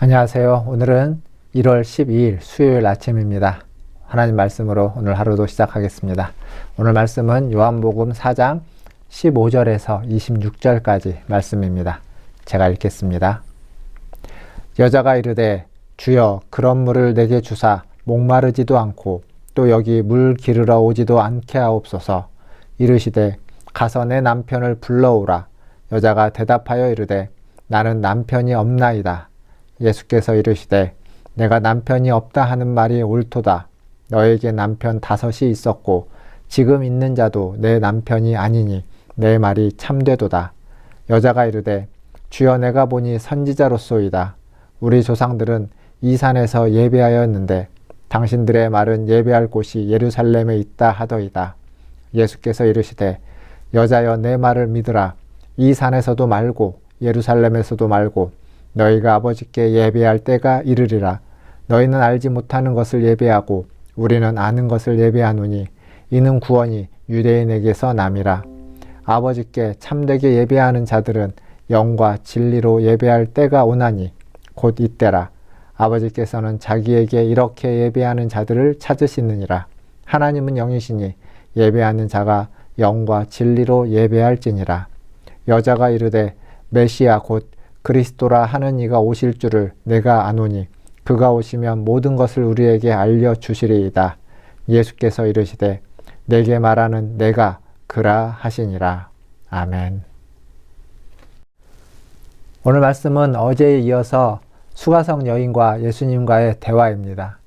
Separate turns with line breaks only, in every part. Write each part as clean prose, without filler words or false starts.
안녕하세요. 오늘은 1월 12일 수요일 아침입니다. 하나님 말씀으로 오늘 하루도 시작하겠습니다. 오늘 말씀은 요한복음 4장 15절에서 26절까지 말씀입니다. 제가 읽겠습니다. 여자가 이르되 주여 그런 물을 내게 주사 목마르지도 않고 또 여기 물 기르러 오지도 않게 하옵소서. 이르시되 가서 내 남편을 불러오라. 여자가 대답하여 이르되 나는 남편이 없나이다. 예수께서 이르시되 내가 남편이 없다 하는 말이 옳도다. 너에게 남편 5이 있었고 지금 있는 자도 내 남편이 아니니 내 말이 참되도다. 여자가 이르되 주여 내가 보니 선지자로소이다. 우리 조상들은 이 산에서 예배하였는데 당신들의 말은 예배할 곳이 예루살렘에 있다 하더이다. 예수께서 이르시되 여자여 내 말을 믿으라. 이 산에서도 말고 예루살렘에서도 말고 너희가 아버지께 예배할 때가 이르리라. 너희는 알지 못하는 것을 예배하고 우리는 아는 것을 예배하노니 이는 구원이 유대인에게서 남이라. 아버지께 참되게 예배하는 자들은 영과 진리로 예배할 때가 오나니 곧 이때라. 아버지께서는 자기에게 이렇게 예배하는 자들을 찾으시느니라. 하나님은 영이시니 예배하는 자가 영과 진리로 예배할지니라. 여자가 이르되 메시아 곧 그리스도라 하는 이가 오실 줄을 내가 아노니 그가 오시면 모든 것을 우리에게 알려주시리이다. 예수께서 이르시되 내게 말하는 내가 그라 하시니라. 아멘. 오늘 말씀은 어제에 이어서 수가성 여인과 예수님과의 대화입니다.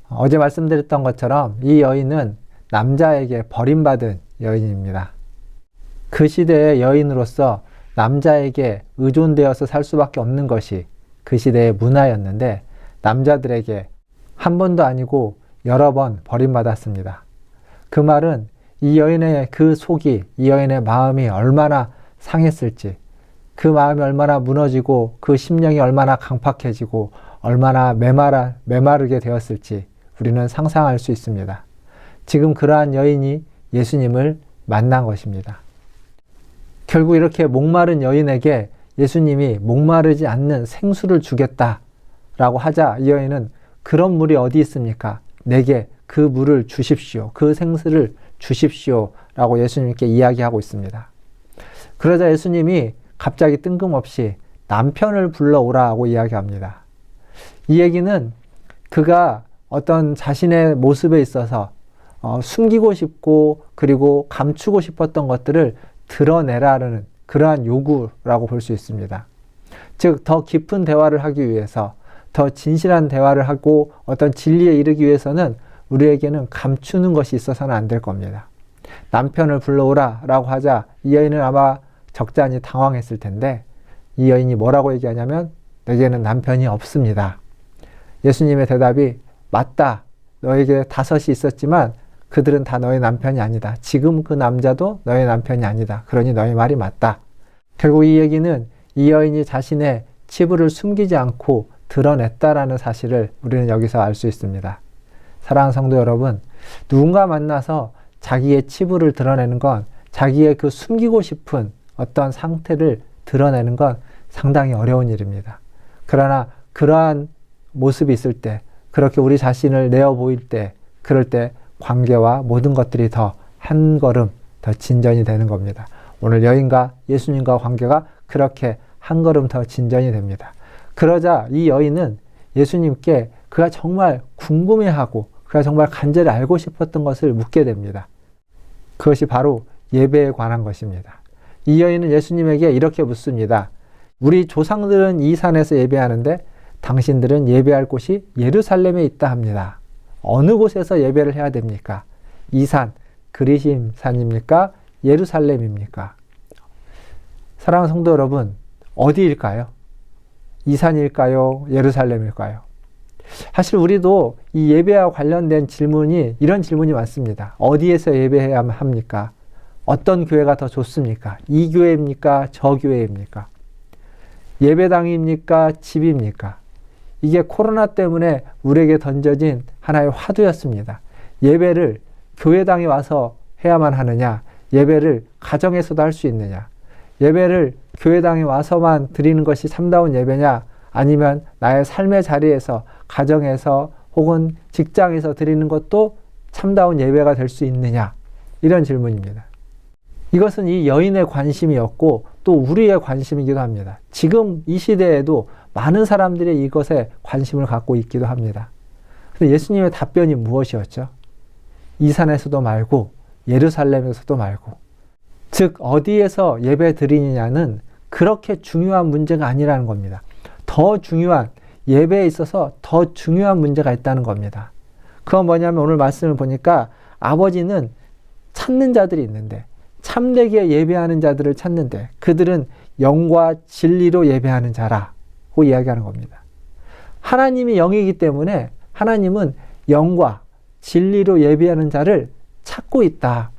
어제 말씀드렸던 것처럼 이 여인은 남자에게 버림받은 여인입니다. 그 시대의 여인으로서 남자에게 의존되어서 살 수밖에 없는 것이 그 시대의 문화였는데 남자들에게 한 번도 아니고 여러 번 버림받았습니다. 그 말은 이 여인의 그 속이, 이 여인의 마음이 얼마나 상했을지, 그 마음이 얼마나 무너지고 그 심령이 얼마나 강팍해지고 얼마나 메마르게 되었을지 우리는 상상할 수 있습니다. 지금 그러한 여인이 예수님을 만난 것입니다. 결국 이렇게 목마른 여인에게 예수님이 목마르지 않는 생수를 주겠다라고 하자 이 여인은 그런 물이 어디 있습니까? 내게 그 물을 주십시오. 그 생수를 주십시오. 라고 예수님께 이야기하고 있습니다. 그러자 예수님이 갑자기 뜬금없이 남편을 불러오라고 이야기합니다. 이 얘기는 그가 어떤 자신의 모습에 있어서 숨기고 싶고 그리고 감추고 싶었던 것들을 드러내라는 그러한 요구라고 볼 수 있습니다. 즉, 더 깊은 대화를 하기 위해서, 더 진실한 대화를 하고 어떤 진리에 이르기 위해서는 우리에게는 감추는 것이 있어서는 안 될 겁니다. 남편을 불러오라 라고 하자 이 여인은 아마 적잖이 당황했을 텐데 이 여인이 뭐라고 얘기하냐면 내게는 남편이 없습니다. 예수님의 대답이 맞다. 너에게 5이 있었지만 그들은 다 너의 남편이 아니다. 지금 그 남자도 너의 남편이 아니다. 그러니 너의 말이 맞다. 결국 이 얘기는 이 여인이 자신의 치부를 숨기지 않고 드러냈다라는 사실을 우리는 여기서 알 수 있습니다. 사랑하는 성도 여러분, 누군가 만나서 자기의 치부를 드러내는 건 자기의 그 숨기고 싶은 어떤 상태를 드러내는 건 상당히 어려운 일입니다. 그러나 그러한 모습이 있을 때, 그렇게 우리 자신을 내어 보일 때, 그럴 때 관계와 모든 것들이 더 한 걸음 더 진전이 되는 겁니다. 오늘 여인과 예수님과 관계가 그렇게 한 걸음 더 진전이 됩니다. 그러자 이 여인은 예수님께 그가 정말 궁금해하고 그가 정말 간절히 알고 싶었던 것을 묻게 됩니다. 그것이 바로 예배에 관한 것입니다. 이 여인은 예수님에게 이렇게 묻습니다. 우리 조상들은 이 산에서 예배하는데 당신들은 예배할 곳이 예루살렘에 있다 합니다. 어느 곳에서 예배를 해야 됩니까? 이 산, 그리심 산입니까? 예루살렘입니까? 사랑하는 성도 여러분, 어디일까요? 이 산일까요? 예루살렘일까요? 사실 우리도 이 예배와 관련된 질문이 이런 질문이 많습니다. 어디에서 예배해야 합니까? 어떤 교회가 더 좋습니까? 이 교회입니까? 저 교회입니까? 예배당입니까? 집입니까? 이게 코로나 때문에 우리에게 던져진 하나의 화두였습니다. 예배를 교회당에 와서 해야만 하느냐? 예배를 가정에서도 할 수 있느냐? 예배를 교회당에 와서만 드리는 것이 참다운 예배냐? 아니면 나의 삶의 자리에서, 가정에서 혹은 직장에서 드리는 것도 참다운 예배가 될 수 있느냐? 이런 질문입니다. 이것은 이 여인의 관심이었고 또 우리의 관심이기도 합니다. 지금 이 시대에도 많은 사람들이 이것에 관심을 갖고 있기도 합니다. 근데 예수님의 답변이 무엇이었죠? 이 산에서도 말고 예루살렘에서도 말고, 즉 어디에서 예배 드리느냐는 그렇게 중요한 문제가 아니라는 겁니다. 더 중요한, 예배에 있어서 더 중요한 문제가 있다는 겁니다. 그건 뭐냐면 오늘 말씀을 보니까 아버지는 찾는 자들이 있는데, 참되게 예배하는 자들을 찾는데 그들은 영과 진리로 예배하는 자라고 이야기하는 겁니다. 하나님이 영이기 때문에 하나님은 영과 진리로 예배하는 자를 찾고 있다.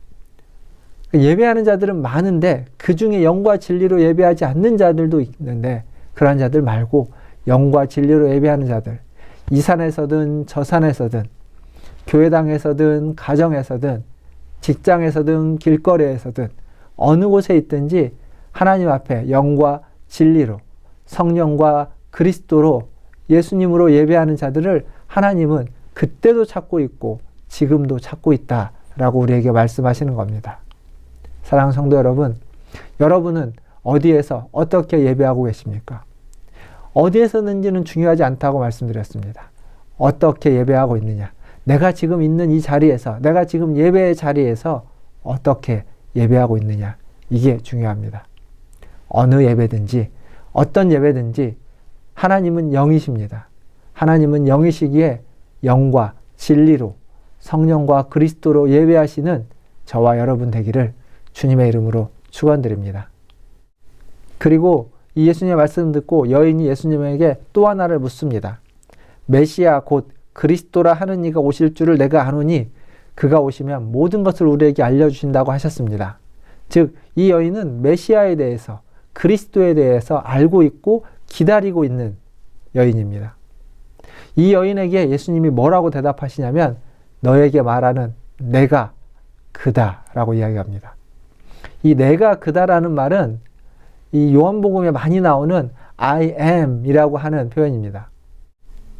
예배하는 자들은 많은데 그 중에 영과 진리로 예배하지 않는 자들도 있는데, 그러한 자들 말고 영과 진리로 예배하는 자들, 이 산에서든 저 산에서든 교회당에서든 가정에서든 직장에서든 길거리에서든 어느 곳에 있든지 하나님 앞에 영과 진리로, 성령과 그리스도로, 예수님으로 예배하는 자들을 하나님은 그때도 찾고 있고 지금도 찾고 있다라고 우리에게 말씀하시는 겁니다. 사랑하는 성도 여러분, 여러분은 어디에서 어떻게 예배하고 계십니까? 어디에서는지는 중요하지 않다고 말씀드렸습니다. 어떻게 예배하고 있느냐? 내가 지금 있는 이 자리에서, 내가 지금 예배의 자리에서 어떻게 예배하고 있느냐? 이게 중요합니다. 어느 예배든지, 어떤 예배든지 하나님은 영이십니다. 하나님은 영이시기에 영과 진리로, 성령과 그리스도로 예배하시는 저와 여러분 되기를 주님의 이름으로 축원드립니다. 그리고 이 예수님의 말씀 듣고 여인이 예수님에게 또 하나를 묻습니다. 메시아 곧 그리스도라 하는 이가 오실 줄을 내가 아노니 그가 오시면 모든 것을 우리에게 알려주신다고 하셨습니다. 즉, 이 여인은 메시아에 대해서, 그리스도에 대해서 알고 있고 기다리고 있는 여인입니다. 이 여인에게 예수님이 뭐라고 대답하시냐면 너에게 말하는 내가 그다라고 이야기합니다. 이 내가 그다라는 말은 이 요한복음에 많이 나오는 I am 이라고 하는 표현입니다.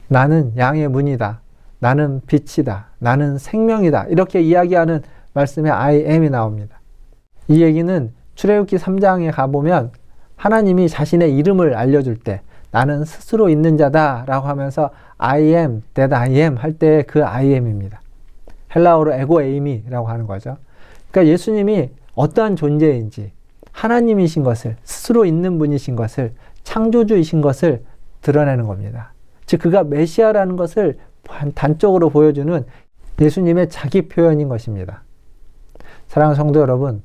나는 양의 문이다. 나는 빛이다. 나는 생명이다. 이렇게 이야기하는 말씀에 I am이 나옵니다. 이 얘기는 출애굽기 3장에 가보면 하나님이 자신의 이름을 알려줄 때 나는 스스로 있는 자다 라고 하면서 I am, that I am 할 때 그 I am입니다. 헬라어로 에고 에이미라고 하는 거죠. 그러니까 예수님이 어떠한 존재인지, 하나님이신 것을, 스스로 있는 분이신 것을, 창조주이신 것을 드러내는 겁니다. 즉 그가 메시아라는 것을 단적으로 보여주는 예수님의 자기 표현인 것입니다. 사랑하는 성도 여러분,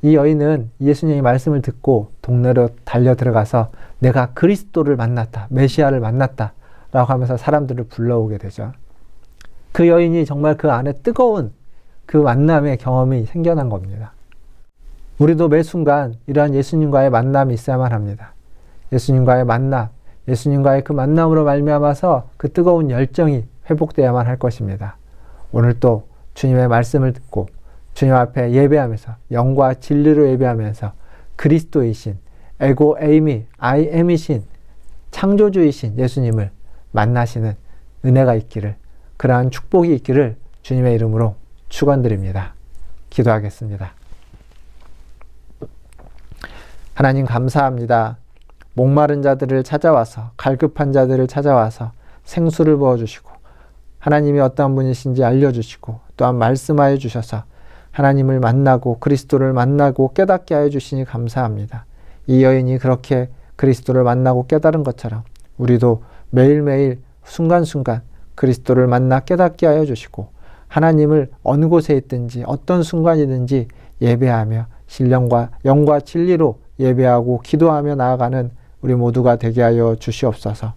이 여인은 예수님의 말씀을 듣고 동네로 달려 들어가서 내가 그리스도를 만났다, 메시아를 만났다 라고 하면서 사람들을 불러오게 되죠. 그 여인이 정말 그 안에 뜨거운 그 만남의 경험이 생겨난 겁니다. 우리도 매 순간 이러한 예수님과의 만남이 있어야만 합니다. 예수님과의 만남, 예수님과의 그 만남으로 말미암아서 그 뜨거운 열정이 회복되어야만 할 것입니다. 오늘 또 주님의 말씀을 듣고 주님 앞에 예배하면서, 영과 진리로 예배하면서 그리스도이신, 에고 에이미, I am이신, 창조주이신 예수님을 만나시는 은혜가 있기를, 그러한 축복이 있기를 주님의 이름으로 축원드립니다. 기도하겠습니다. 하나님 감사합니다. 목마른 자들을 찾아와서, 갈급한 자들을 찾아와서 생수를 부어주시고 하나님이 어떠한 분이신지 알려주시고 또한 말씀하여 주셔서 하나님을 만나고 그리스도를 만나고 깨닫게 하여 주시니 감사합니다. 이 여인이 그렇게 그리스도를 만나고 깨달은 것처럼 우리도 매일매일 순간순간 그리스도를 만나 깨닫게 하여 주시고 하나님을 어느 곳에 있든지 어떤 순간이든지 예배하며 신령과 영과 진리로 예배하고 기도하며 나아가는 우리 모두가 되게 하여 주시옵소서.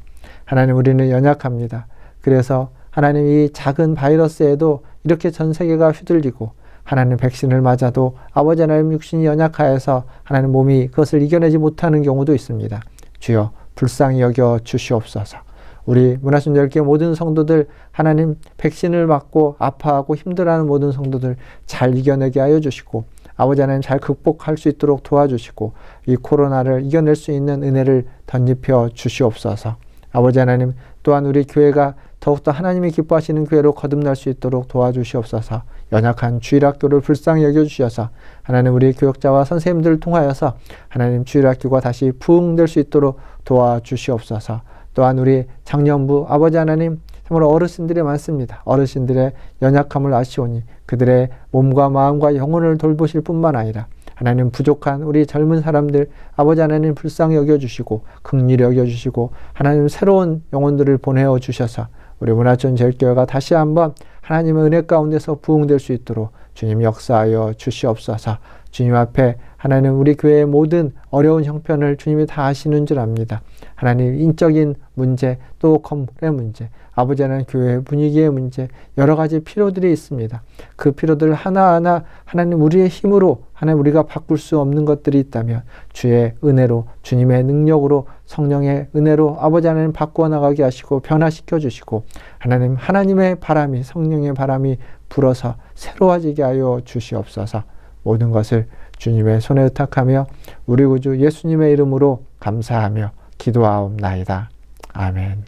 하나님, 우리는 연약합니다. 그래서 하나님, 이 작은 바이러스에도 이렇게 전 세계가 휘둘리고 하나님 백신을 맞아도 아버지 하나님 육신이 연약하여서 하나님 몸이 그것을 이겨내지 못하는 경우도 있습니다. 주여 불쌍히 여겨 주시옵소서. 우리 문화순절교회 모든 성도들 하나님 백신을 맞고 아파하고 힘들어하는 모든 성도들 잘 이겨내게 하여 주시고 아버지 하나님 잘 극복할 수 있도록 도와주시고 이 코로나를 이겨낼 수 있는 은혜를 덧입혀 주시옵소서. 아버지 하나님, 또한 우리 교회가 더욱더 하나님이 기뻐하시는 교회로 거듭날 수 있도록 도와주시옵소서. 연약한 주일학교를 불쌍히 여겨주셔서 하나님, 우리 교역자와 선생님들을 통하여서 하나님 주일학교가 다시 부흥될 수 있도록 도와주시옵소서. 또한 우리 장년부 아버지 하나님, 정말 어르신들이 많습니다. 어르신들의 연약함을 아시오니 그들의 몸과 마음과 영혼을 돌보실 뿐만 아니라 하나님, 부족한 우리 젊은 사람들 아버지 하나님 불쌍히 여겨주시고 긍휼히 여겨주시고 하나님, 새로운 영혼들을 보내어 주셔서 우리 문화촌 제일교회가 다시 한번 하나님의 은혜 가운데서 부흥될 수 있도록 주님 역사하여 주시옵소서. 주님 앞에 하나님, 우리 교회의 모든 어려운 형편을 주님이 다 아시는 줄 압니다. 하나님, 인적인 문제, 또 건물의 문제, 아버지 하나님 교회 분위기의 문제, 여러 가지 필요들이 있습니다. 그 필요들 하나하나 하나님, 우리의 힘으로 하나님 우리가 바꿀 수 없는 것들이 있다면 주의 은혜로, 주님의 능력으로, 성령의 은혜로 아버지 하나님 바꾸어 나가게 하시고 변화시켜 주시고 하나님, 하나님의 바람이, 성령의 바람이 불어서 새로워지게 하여 주시옵소서. 모든 것을 주님의 손에 의탁하며 우리 구주 예수님의 이름으로 감사하며 기도하옵나이다. 아멘.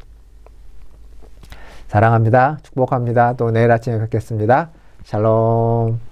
사랑합니다. 축복합니다. 또 내일 아침에 뵙겠습니다. 샬롬.